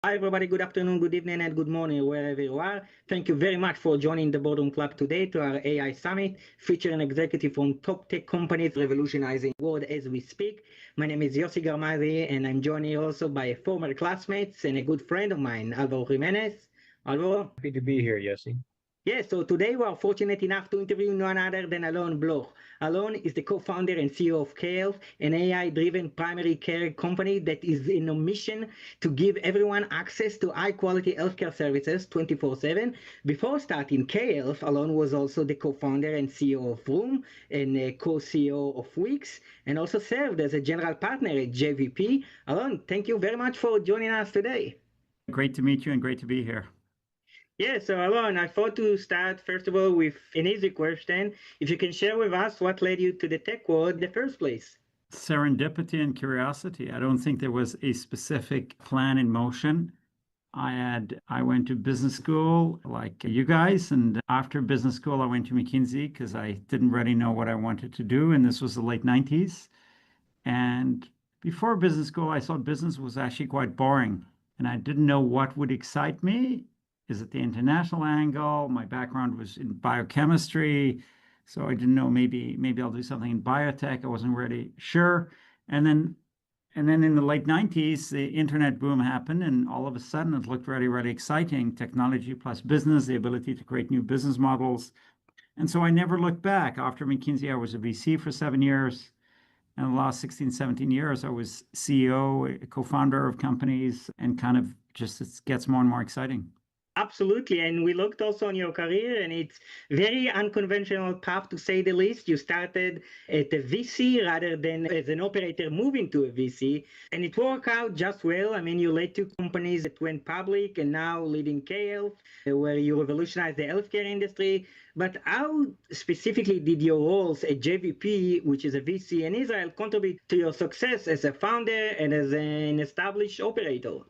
Hi, everybody. Good afternoon, good evening, and good morning, wherever you are. Thank you very much for joining the Boardroom Club today to our AI Summit, featuring executives from top tech companies revolutionizing the world as we speak. My name is Yossi Garmazi, and I'm joined here also by a former classmate and a good friend of mine, Alvaro Jimenez. Alvaro? Happy to be here, Yossi. Yes, so today we are fortunate enough to interview none other than Allon Bloch. Allon is the co-founder and CEO of Kale, an AI-driven primary care company that is in a mission to give everyone access to high-quality healthcare services 24/7. Before starting Kale, Allon was also the co-founder and CEO of Room and co-CEO of Wix, and also served as a general partner at JVP. Allon, thank you very much for joining us today. Great to meet you and great to be here. Yeah, so Alon, I thought to start first of all with an easy question. If you can share with us what led you to the tech world in the first place. Serendipity and curiosity. I don't think there was a specific plan in motion. I went to business school like you guys, and after business school, I went to McKinsey because I didn't really know what I wanted to do, and this was the late 90s. And before business school, I thought business was actually quite boring, and I didn't know what would excite me. Is it the international angle? My background was in biochemistry, so I didn't know maybe I'll do something in biotech. I wasn't really sure. And then in the late 90s, the internet boom happened, and all of a sudden it looked really, really exciting. Technology plus business, the ability to create new business models. And so I never looked back. After McKinsey, I was a VC for 7 years. And the last 16, 17 years, I was CEO, co-founder of companies, and kind of just it gets more and more exciting. Absolutely, and we looked also on your career, and it's very unconventional path to say the least. You started at a VC rather than as an operator moving to a VC, and it worked out just well. I mean, you led two companies that went public, and now leading KL, where you revolutionized the healthcare industry. But how specifically did your roles at JVP, which is a VC in Israel, contribute to your success as a founder and as an established operator?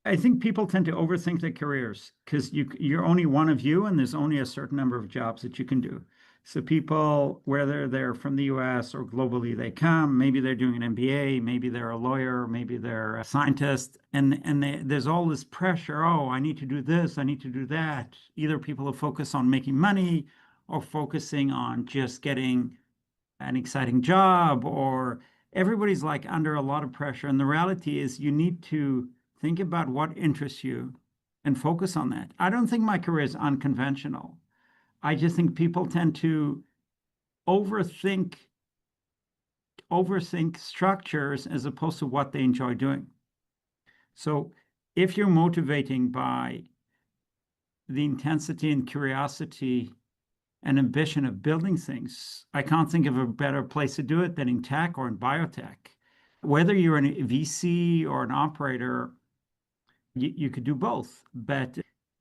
I think people tend to overthink their careers because you're only one of you, and there's only a certain number of jobs that you can do. So people, whether they're from the US or globally, they come, maybe they're doing an MBA, maybe they're a lawyer, maybe they're a scientist, and there's all this pressure. Oh, I need to do this, I need to do that. Either people are focused on making money or focusing on just getting an exciting job, or everybody's like under a lot of pressure. And the reality is you need to think about what interests you and focus on that. I don't think my career is unconventional. I just think people tend to overthink structures as opposed to what they enjoy doing. So if you're motivating by the intensity and curiosity and ambition of building things, I can't think of a better place to do it than in tech or in biotech. Whether you're a VC or an operator, you could do both, but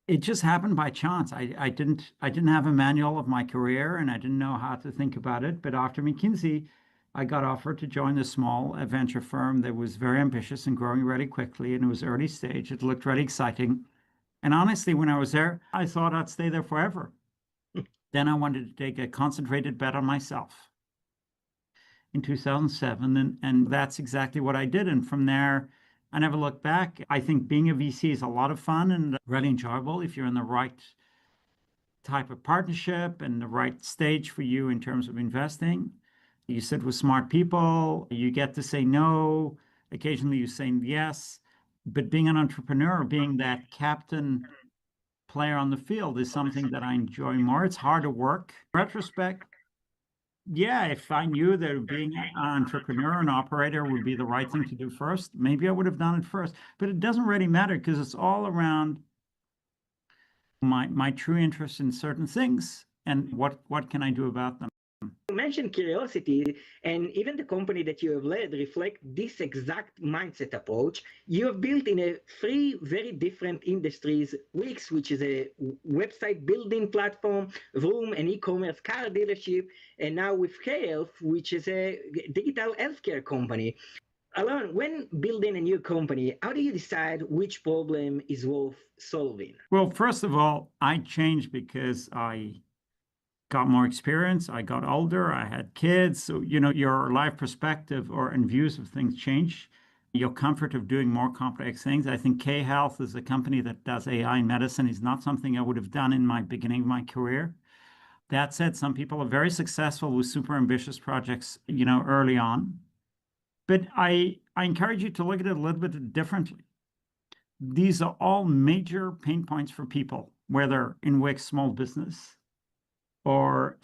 it just happened by chance. I didn't have a manual of my career, and I didn't know how to think about it. But after McKinsey, I got offered to join a small venture firm that was very ambitious and growing really quickly, and it was early stage. It looked really exciting. And honestly, when I was there, I thought I'd stay there forever. Then I wanted to take a concentrated bet on myself in 2007, and that's exactly what I did. And from there, I never looked back. I think being a VC is a lot of fun and really enjoyable if you're in the right type of partnership and the right stage for you in terms of investing. You sit with smart people, you get to say no, occasionally you say yes. But being an entrepreneur, being that captain player on the field is something that I enjoy more. It's harder work. In retrospect, yeah, if I knew that being an entrepreneur and operator would be the right thing to do first, maybe I would have done it first. But it doesn't really matter because it's all around my true interest in certain things and what can I do about them. You mentioned curiosity, and even the company that you have led reflect this exact mindset approach. You have built in a three very different industries: Wix, which is a website building platform; Vroom, an e-commerce car dealership; and now with Kale, which is a digital healthcare company. Alon, when building a new company, how do you decide which problem is worth solving? Well, first of all, I changed because I got more experience, I got older, I had kids. So, your life perspective and views of things change. your comfort of doing more complex things. I think K-Health is a company that does AI in medicine is not something I would have done in my beginning of my career. That said, some people are very successful with super ambitious projects, early on. But I encourage you to look at it a little bit differently. These are all major pain points for people, whether in Wix small business or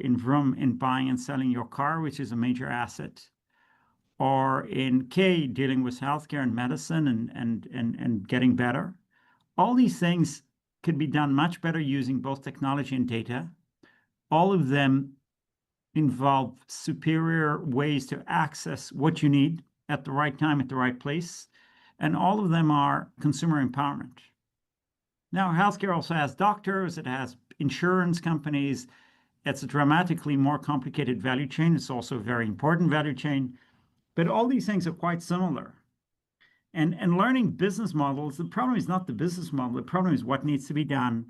in Vroom in buying and selling your car, which is a major asset, or in K dealing with healthcare and medicine and getting better. All these things could be done much better using both technology and data. All of them involve superior ways to access what you need at the right time, at the right place. And all of them are consumer empowerment. Now, healthcare also has doctors, it has insurance companies. It's a dramatically more complicated value chain. It's also a very important value chain. But all these things are quite similar. And learning business models, the problem is not the business model. The problem is what needs to be done.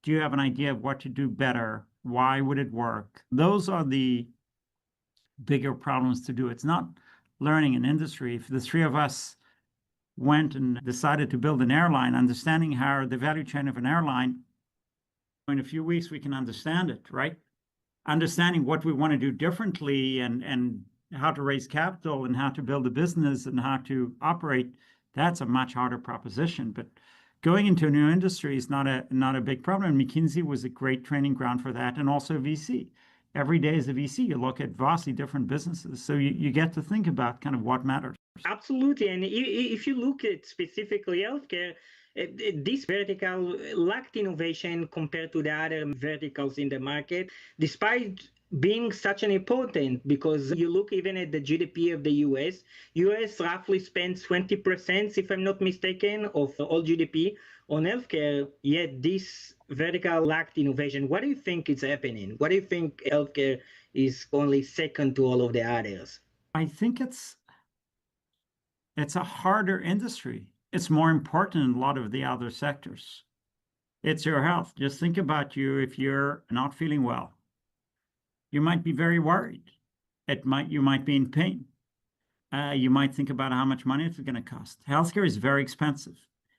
Do you have an idea of what to do better? Why would it work? Those are the bigger problems to do. It's not learning an industry. If the three of us went and decided to build an airline, understanding how the value chain of an airline, in a few weeks, we can understand it, right? Understanding what we want to do differently and how to raise capital and how to build a business and how to operate, that's a much harder proposition. But going into a new industry is not a big problem. And McKinsey was a great training ground for that, and also VC. Every day as a VC, you look at vastly different businesses. So you get to think about kind of what matters. Absolutely. And if you look at specifically healthcare, this vertical lacked innovation compared to the other verticals in the market, despite being such an important, because you look even at the GDP of the US roughly spends 20%, if I'm not mistaken, of all GDP on healthcare, yet this vertical lacked innovation. What do you think is happening? What do you think healthcare is only second to all of the others? I think it's a harder industry. It's more important in a lot of the other sectors. It's your health. Just think about you if you're not feeling well. You might be very worried. You might be in pain. You might think about how much money it's going to cost. Healthcare is very expensive.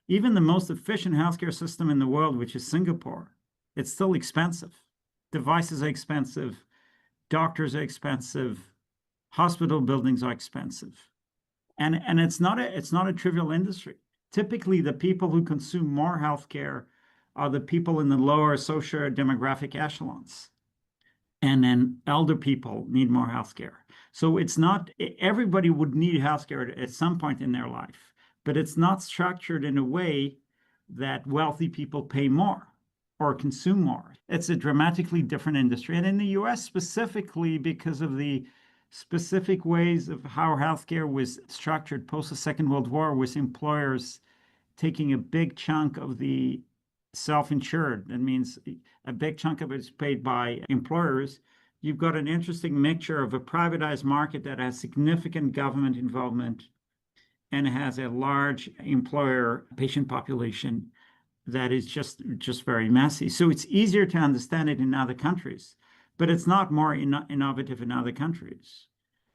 Even the most efficient healthcare system in the world, which is Singapore, it's still expensive. Devices are expensive. Doctors are expensive. Hospital buildings are expensive. And it's not a trivial industry. Typically, the people who consume more healthcare are the people in the lower socio-demographic echelons. And then elder people need more healthcare. So it's not everybody would need healthcare at some point in their life, but it's not structured in a way that wealthy people pay more or consume more. It's a dramatically different industry. And in the US specifically, because of the specific ways of how healthcare was structured post the Second World War, with employers taking a big chunk of the self-insured. That means a big chunk of it is paid by employers. You've got an interesting mixture of a privatized market that has significant government involvement and has a large employer patient population that is just very messy. So it's easier to understand it in other countries, but it's not more innovative in other countries.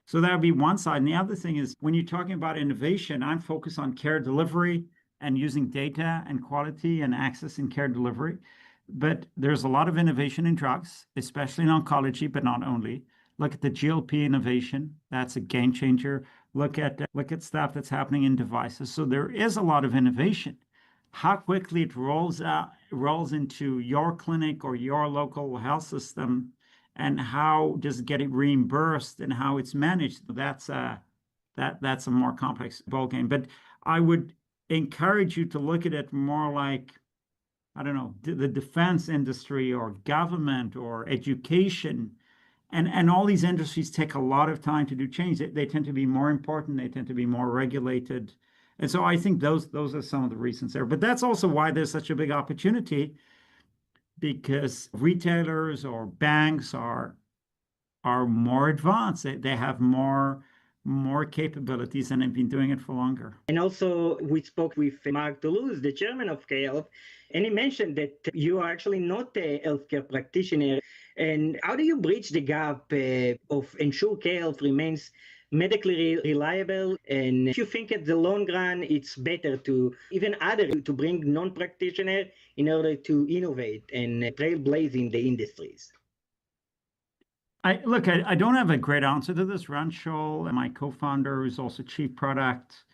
So that would be one side. And the other thing is, when you're talking about innovation, I'm focused on care delivery and using data and quality and access in care delivery. But there's a lot of innovation in drugs, especially in oncology, but not only. Look at the GLP innovation. That's a game changer. Look at stuff that's happening in devices. So there is a lot of innovation. How quickly it rolls into your clinic or your local health system, and how does it get reimbursed and how it's managed, that's a more complex ballgame. But I would encourage you to look at it more like, I don't know, the defense industry or government or education. And all these industries take a lot of time to do change. They tend to be more important. They tend to be more regulated. And so I think those are some of the reasons there. But that's also why there's such a big opportunity, because retailers or banks are more advanced. They have more capabilities and have been doing it for longer. And also, we spoke with Mark Toulouse, the chairman of K-Health, and he mentioned that you are actually not a healthcare practitioner. And how do you bridge the gap of ensure K-Health remains medically reliable. And if you think at the long run, it's better to even other to bring non-practitioner in order to innovate and trailblaze in the industries. I don't have a great answer to this. Ran Scholl, my co-founder, who's also chief product,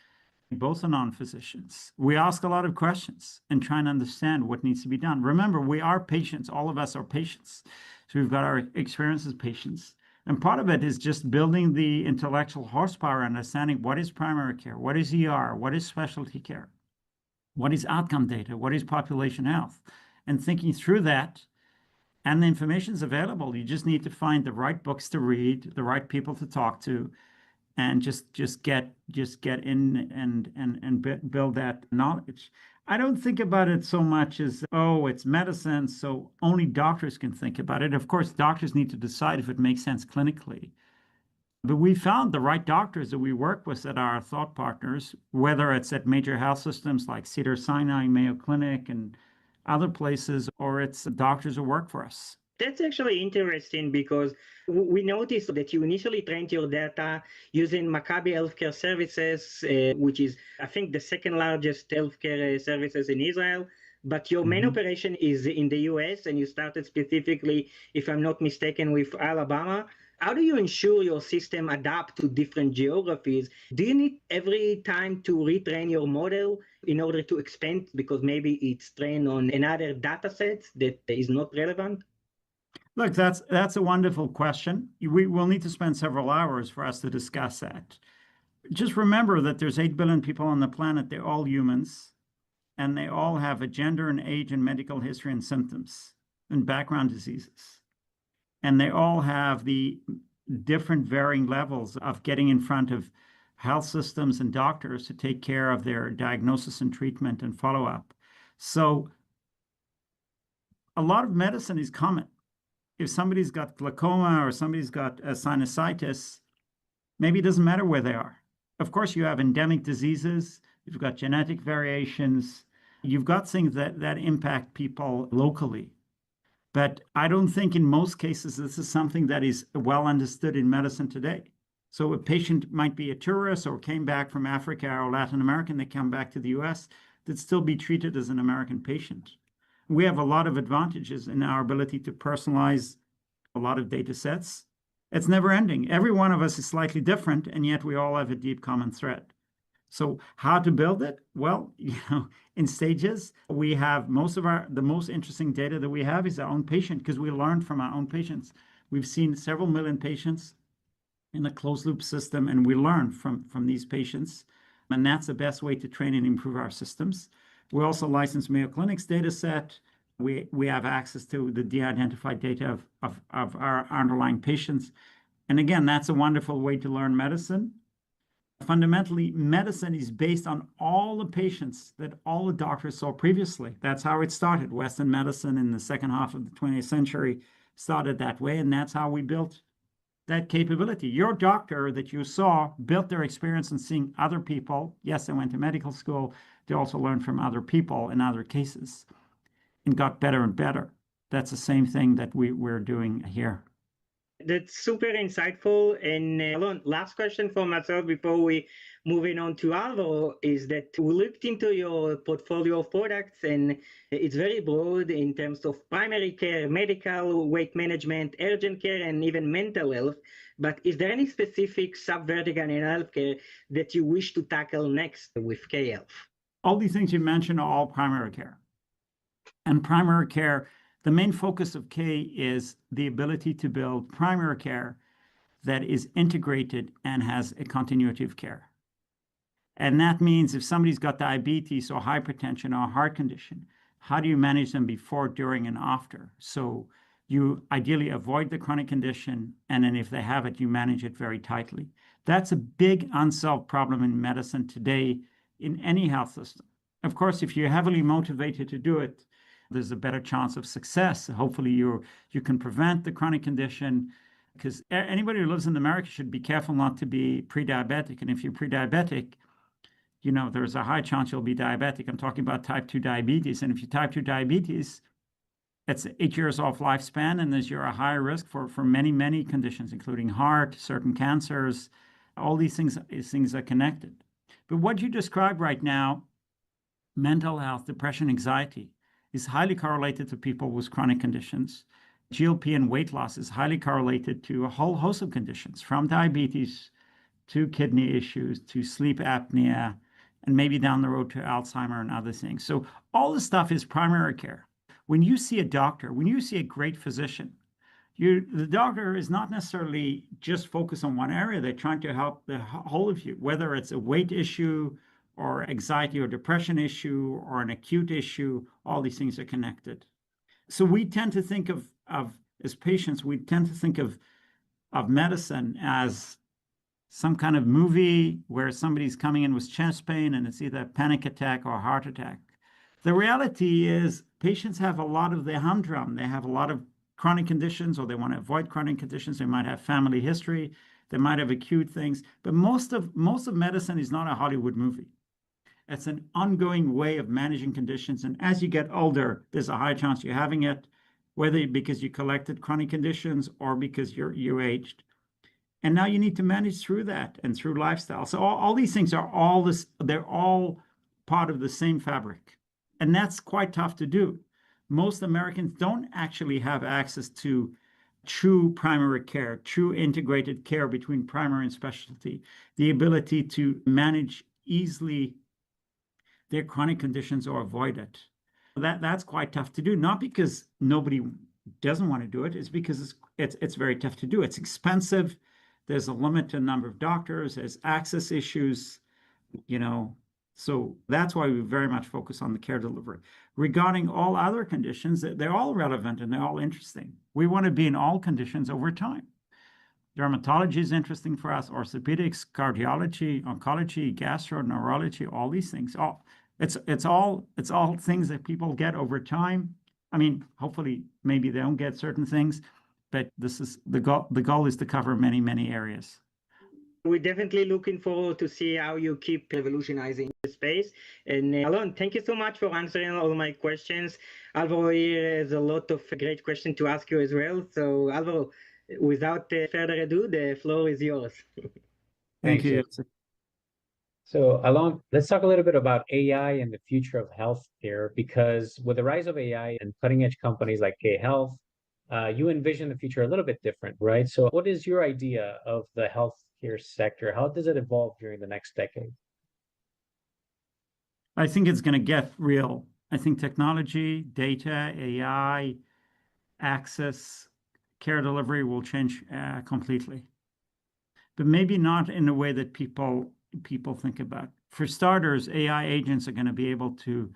both are non-physicians. We ask a lot of questions and try and understand what needs to be done. Remember, we are patients. All of us are patients. So we've got our experience as patients. And part of it is just building the intellectual horsepower, understanding what is primary care, what is ER, what is specialty care, what is outcome data, what is population health, and thinking through that. And the information is available. You just need to find the right books to read, the right people to talk to, and just get in and build that knowledge. I don't think about it so much as, oh, it's medicine, so only doctors can think about it. Of course, doctors need to decide if it makes sense clinically. But we found the right doctors that we work with that are our thought partners, whether it's at major health systems like Cedars-Sinai, Mayo Clinic, and other places, or it's doctors who work for us. That's actually interesting because we noticed that you initially trained your data using Maccabi Healthcare Services, which is, I think, the second largest healthcare services in Israel. But your main operation is in the US, and you started specifically, if I'm not mistaken, with Alabama. How do you ensure your system adapt to different geographies? Do you need every time to retrain your model in order to expand because maybe it's trained on another data set that is not relevant? Look, that's a wonderful question. We will need to spend several hours for us to discuss that. Just remember that there's 8 billion people on the planet. They're all humans, and they all have a gender and age and medical history and symptoms and background diseases. And they all have the different varying levels of getting in front of health systems and doctors to take care of their diagnosis and treatment and follow-up. So a lot of medicine is common. If somebody's got glaucoma or somebody's got a sinusitis, maybe it doesn't matter where they are. Of course, you have endemic diseases, you've got genetic variations, you've got things that impact people locally. But I don't think in most cases this is something that is well understood in medicine today. So a patient might be a tourist or came back from Africa or Latin America, and they come back to the US, they'd still be treated as an American patient. We have a lot of advantages in our ability to personalize a lot of data sets. It's never ending. Every one of us is slightly different, and yet we all have a deep common thread. So how to build it? Well, in stages. We have the most interesting data that we have is our own patient, because we learned from our own patients. We've seen several million patients in a closed loop system, and we learn from these patients. And that's the best way to train and improve our systems. We also license Mayo Clinic's data set. We have access to the de-identified data of our underlying patients. And again, that's a wonderful way to learn medicine. Fundamentally, medicine is based on all the patients that all the doctors saw previously. That's how it started. Western medicine in the second half of the 20th century started that way, and that's how we built that capability. Your doctor that you saw built their experience in seeing other people. Yes, they went to medical school. They also learned from other people in other cases and got better and better. That's the same thing that we're doing here. That's super insightful. And Allon, last question for myself before we moving on to Alvaro is that we looked into your portfolio of products, and it's very broad in terms of primary care, medical, weight management, urgent care, and even mental health. But is there any specific sub-vertical in healthcare that you wish to tackle next with K-Health? All these things you mentioned are all primary care. And primary care, the main focus of K is the ability to build primary care that is integrated and has a continuity of care. And that means if somebody's got diabetes or hypertension or a heart condition, how do you manage them before, during, and after? So you ideally avoid the chronic condition, and then if they have it, you manage it very tightly. That's a big unsolved problem in medicine today in any health system. Of course, if you're heavily motivated to do it, there's a better chance of success. Hopefully you can prevent the chronic condition, because anybody who lives in America should be careful not to be pre-diabetic. And if you're pre-diabetic, there's a high chance you'll be diabetic. I'm talking about type 2 diabetes. And if you type 2 diabetes, it's 8 years off lifespan, and you're a higher risk for many, many conditions, including heart, certain cancers, All these things are connected. But what you describe right now, mental health, depression, anxiety, is highly correlated to people with chronic conditions. GLP and weight loss is highly correlated to a whole host of conditions, from diabetes to kidney issues to sleep apnea, and maybe down the road to Alzheimer and other things. So all this stuff is primary care. When you see a doctor, when you see a great physician, the doctor is not necessarily just focused on one area. They're trying to help the whole of you, whether it's a weight issue or anxiety or depression issue or an acute issue. All these things are connected. So we tend to think of as patients, we tend to think of medicine as some kind of movie where somebody's coming in with chest pain and it's either a panic attack or a heart attack. The reality is patients have a lot of the humdrum. They have a lot of chronic conditions, or they want to avoid chronic conditions. They might have family history. They might have acute things. But most of medicine is not a Hollywood movie. It's an ongoing way of managing conditions. And as you get older, there's a high chance you're having it, whether because you collected chronic conditions or because you aged. And now you need to manage through that and through lifestyle. So all these things are they're all part of the same fabric. And that's quite tough to do. Most Americans don't actually have access to true primary care, true integrated care between primary and specialty, the ability to manage easily their chronic conditions or avoid it. That's quite tough to do, not because nobody doesn't want to do it, it's because it's very tough to do. It's expensive. There's a limited number of doctors. There's access issues, So that's why we very much focus on the care delivery. Regarding all other conditions, they're all relevant and they're all interesting. We want to be in all conditions over time. Dermatology is interesting for us, orthopedics, cardiology, oncology, gastro, neurology, all these things. It's all things that people get over time. I mean, hopefully, maybe they don't get certain things, but this is the goal. The goal is to cover many, many areas. We're definitely looking forward to see how you keep revolutionizing the space. And Allon, thank you so much for answering all my questions. Alvaro here has a lot of great questions to ask you as well. So Alvaro, without further ado, the floor is yours. Thank you. So Allon, let's talk a little bit about AI and the future of healthcare, because with the rise of AI and cutting edge companies like K-Health, you envision the future a little bit different, right? So what is your idea of the healthcare sector? How does it evolve during the next decade? I think it's going to get real. I think technology, data, AI, access, care delivery will change completely. But maybe not in a way that people think about. For starters, AI agents are going to be able to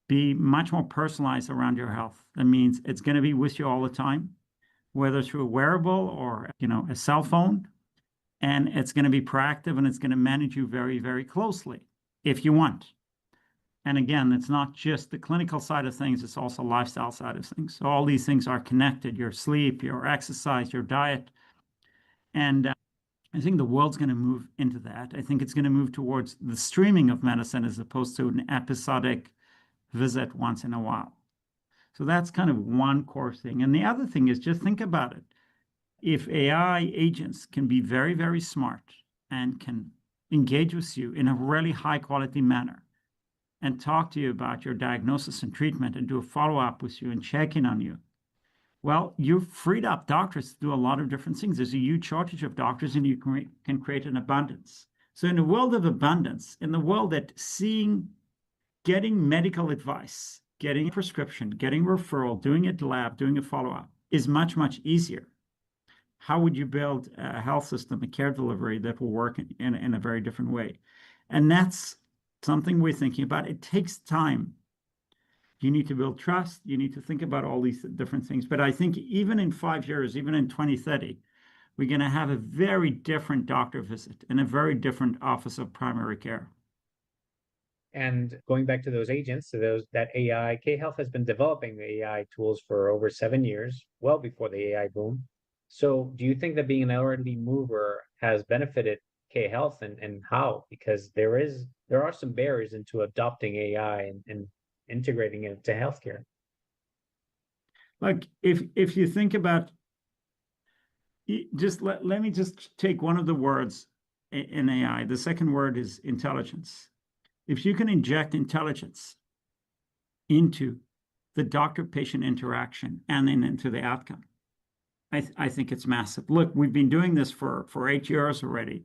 be much more personalized around your health. That means it's going to be with you all the time, whether through a wearable or a cell phone, and it's going to be proactive and it's going to manage you very, very closely if you want. And again, it's not just the clinical side of things, it's also lifestyle side of things. So all these things are connected: your sleep, your exercise, your diet. And I think the world's going to move into that. I think it's going to move towards the streaming of medicine as opposed to an episodic visit once in a while. So that's kind of one core thing. And the other thing is, just think about it. If AI agents can be very, very smart and can engage with you in a really high quality manner and talk to you about your diagnosis and treatment and do a follow-up with you and check in on you, well, you've freed up doctors to do a lot of different things. There's a huge shortage of doctors, and you can create an abundance. So in a world of abundance, in the world that getting medical advice, getting a prescription, getting referral, doing a lab, doing a follow-up is much, much easier. How would you build a health system, a care delivery that will work in a very different way? And that's something we're thinking about. It takes time. You need to build trust. You need to think about all these different things. But I think even in 5 years, even in 2030, we're going to have a very different doctor visit and a very different office of primary care. And going back to those agents, to that AI, K-Health has been developing the AI tools for over 7 years, well before the AI boom. So do you think that being an early mover has benefited K-Health, and how? Because there are some barriers into adopting AI and integrating it into healthcare. Like if you think about, just let me just take one of the words in AI. The second word is intelligence. If you can inject intelligence into the doctor-patient interaction and then into the outcome, I think it's massive. Look, we've been doing this for 8 years already.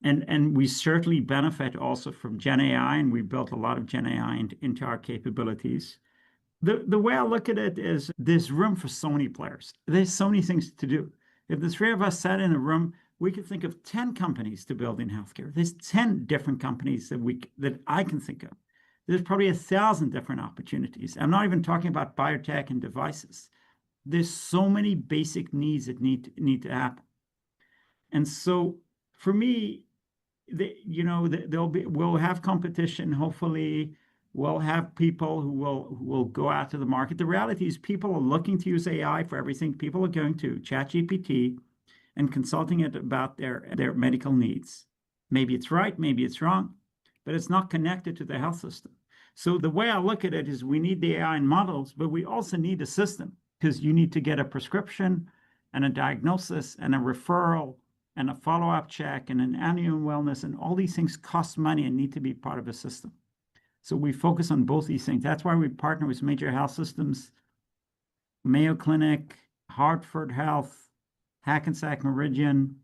And we certainly benefit also from Gen AI, and we built a lot of Gen AI into our capabilities. The way I look at it is there's room for so many players. There's so many things to do. If the three of us sat in a room, we could think of 10 companies to build in healthcare. There's 10 different companies that I can think of. There's probably 1,000 different opportunities. I'm not even talking about biotech and devices. There's so many basic needs that need to happen. And so for me, we'll have competition. Hopefully, we'll have people who will go out to the market. The reality is people are looking to use AI for everything. People are going to ChatGPT and consulting it about their medical needs. Maybe it's right, maybe it's wrong, but it's not connected to the health system. So the way I look at it is we need the AI models, but we also need a system, because you need to get a prescription and a diagnosis and a referral and a follow-up check and an annual wellness, and all these things cost money and need to be part of a system. So we focus on both these things. That's why we partner with major health systems, Mayo Clinic, Hartford Health, Hackensack Meridian,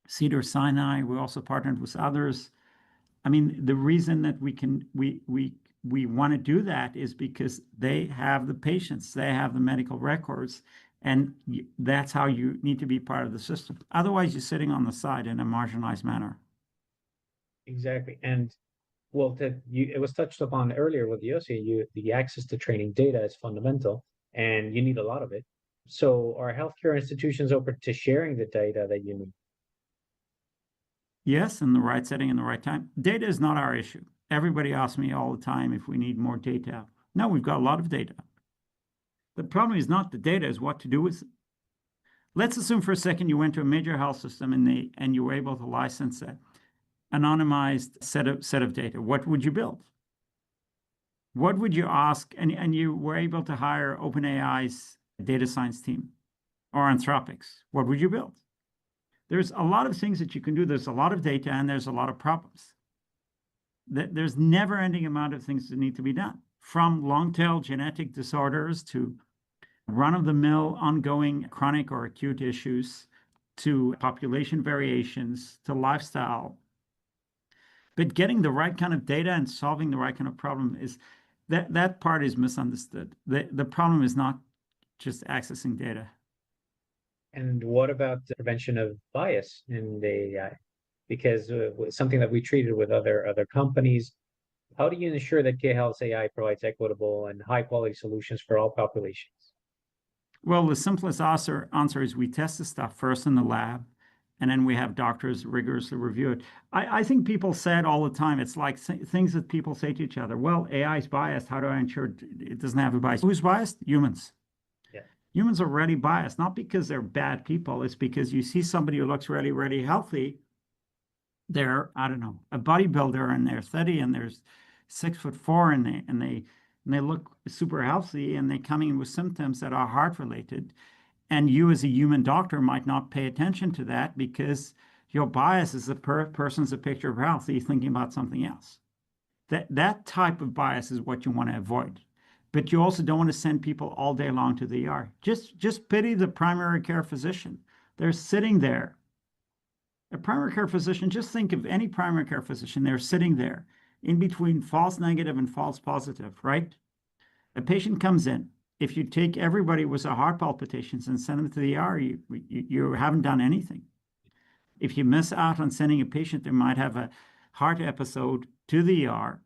Cedars-Sinai. We also partnered with others. I mean, the reason that we want to do that is because they have the patients, they have the medical records, and that's how you need to be part of the system. Otherwise, you're sitting on the side in a marginalized manner. Exactly. And well, it was touched upon earlier with Yossi, the access to training data is fundamental, and you need a lot of it. So are healthcare institutions open to sharing the data that you need? Yes, in the right setting, in the right time. Data is not our issue. Everybody asks me all the time if we need more data. No, we've got a lot of data. The problem is not the data, is what to do with it. Let's assume for a second you went to a major health system and you were able to license an anonymized set of data. What would you build? What would you ask? And you were able to hire OpenAI's data science team or Anthropic's. What would you build? There's a lot of things that you can do. There's a lot of data and there's a lot of problems. There's never-ending amount of things that need to be done, from long-tail genetic disorders to run-of-the-mill ongoing chronic or acute issues to population variations to lifestyle. But getting the right kind of data and solving the right kind of problem is that part is misunderstood. The problem is not just accessing data. And what about the prevention of bias in the AI? Because something that we treated with other companies, how do you ensure that K-Health's AI provides equitable and high-quality solutions for all populations? Well, the simplest answer is we test the stuff first in the lab, and then we have doctors rigorously review it. I think people say it all the time. It's like things that people say to each other. Well, AI is biased. How do I ensure it doesn't have a bias? Who's biased? Humans. Yeah. Humans are already biased, not because they're bad people. It's because you see somebody who looks really, really healthy. They're, I don't know, a bodybuilder, and they're 30 and they're 6'4", and they look super healthy, and they come in with symptoms that are heart related. And you as a human doctor might not pay attention to that because your bias is the person's a picture of health. You're thinking about something else. That type of bias is what you want to avoid. But you also don't want to send people all day long to the ER. Just pity the primary care physician. They're sitting there. A primary care physician, just think of any primary care physician, they're sitting there in between false negative and false positive, right? A patient comes in. If you take everybody with a heart palpitations and send them to the ER, you haven't done anything. If you miss out on sending a patient that might have a heart episode to the ER,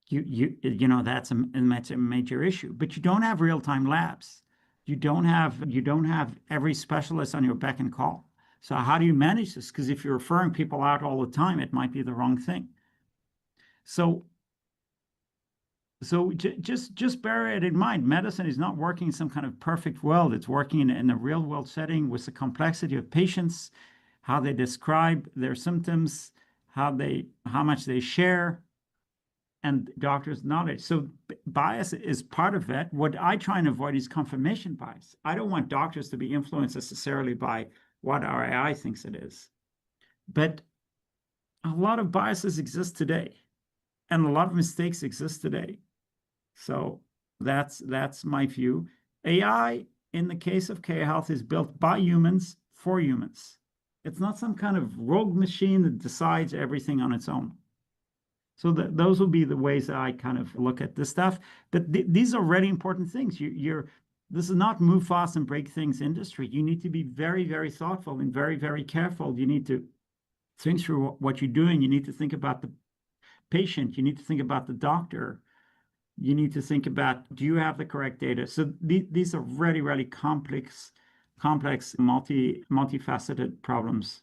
that's a major issue. But you don't have real-time labs. You don't have every specialist on your beck and call. So how do you manage this? Because if you're referring people out all the time, it might be the wrong thing. So just bear it in mind. Medicine is not working in some kind of perfect world. It's working in a real world setting with the complexity of patients, how they describe their symptoms, how much they share, and doctors' knowledge. So bias is part of that. What I try and avoid is confirmation bias. I don't want doctors to be influenced necessarily by what our AI thinks it is. But a lot of biases exist today, and a lot of mistakes exist today. So that's my view. AI, in the case of K-Health, is built by humans for humans. It's not some kind of rogue machine that decides everything on its own. So those will be the ways that I kind of look at this stuff. But these are really important things. This is not move fast and break things industry. You need to be very, very thoughtful and very, very careful. You need to think through what you're doing. You need to think about the patient. You need to think about the doctor. You need to think about, do you have the correct data? So these are really, really complex, multifaceted problems.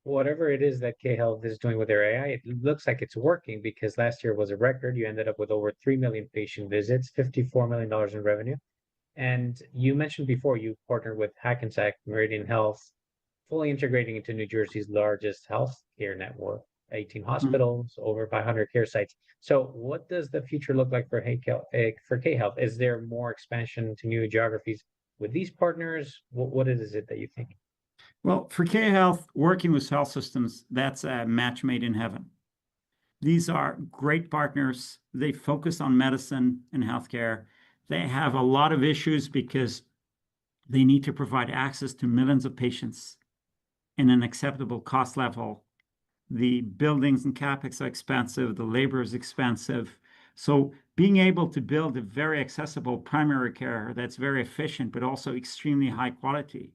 Whatever it is that K-Health is doing with their AI, it looks like it's working, because last year was a record. You ended up with over 3 million patient visits, $54 million in revenue. And you mentioned before you partnered with Hackensack Meridian Health, fully integrating into New Jersey's largest healthcare network, 18 hospitals, over 500 care sites. So what does the future look like for K-Health? Is there more expansion to new geographies with these partners? What is it that you think? Well, for K-Health, working with health systems, that's a match made in heaven. These are great partners. They focus on medicine and healthcare. They have a lot of issues because they need to provide access to millions of patients in an acceptable cost level. The buildings and capex are expensive. The labor is expensive. So being able to build a very accessible primary care that's very efficient, but also extremely high quality,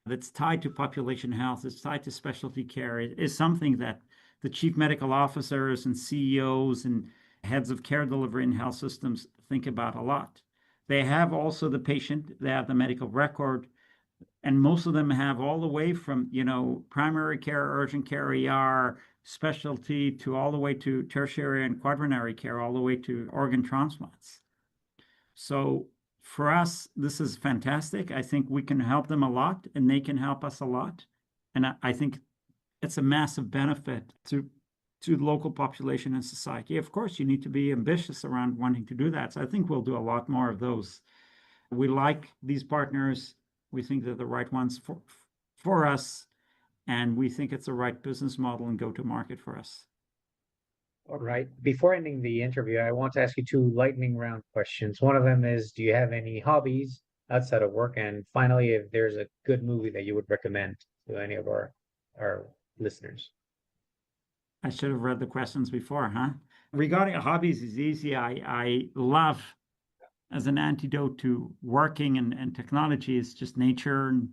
that's tied to population health, that's tied to specialty care, is something that the chief medical officers and CEOs and heads of care delivery in health systems think about a lot. They have also the patient, they have the medical record, and most of them have all the way from, primary care, urgent care, ER, specialty, to all the way to tertiary and quaternary care, all the way to organ transplants. So for us, this is fantastic. I think we can help them a lot, and they can help us a lot. And I think it's a massive benefit to the local population and society. Of course, you need to be ambitious around wanting to do that. So I think we'll do a lot more of those. We like these partners. We think they're the right ones for us, and we think it's the right business model and go-to-market for us. All right. Before ending the interview, I want to ask you 2 lightning round questions. One of them is, do you have any hobbies outside of work? And finally, if there's a good movie that you would recommend to any of our listeners. I should have read the questions before, huh? Regarding hobbies, is easy. I love, as an antidote to working and technology, is just nature and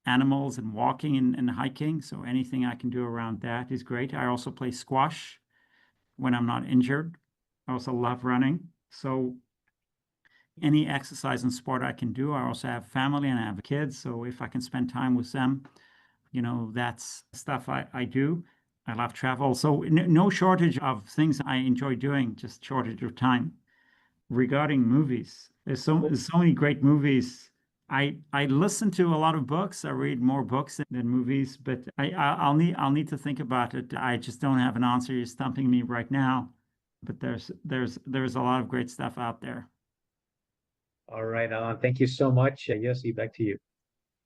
animals and walking and hiking. So anything I can do around that is great. I also play squash when I'm not injured. I also love running. So any exercise and sport I can do. I also have family and I have kids. So if I can spend time with them, that's stuff I do. I love travel. So no shortage of things I enjoy doing, just shortage of time. Regarding movies, there's so many great movies. I listen to a lot of books. I read more books than movies, but I'll need to think about it. I just don't have an answer. You're stumping me right now, but there's a lot of great stuff out there. All right, Allon, thank you so much. Yossi, back to you.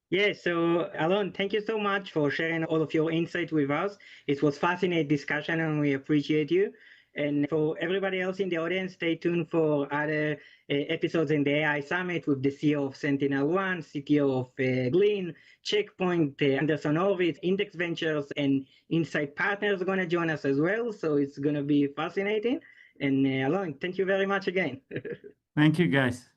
Yeah, so Allon, thank you so much for sharing all of your insight with us. It was fascinating discussion, and we appreciate you. And for everybody else in the audience, stay tuned for other episodes in the AI Summit with the CEO of Sentinel-1, CTO of Glean, Checkpoint, Anderson Horowitz, Index Ventures, and Insight Partners are going to join us as well. So it's going to be fascinating. And Allon, thank you very much again. Thank you, guys.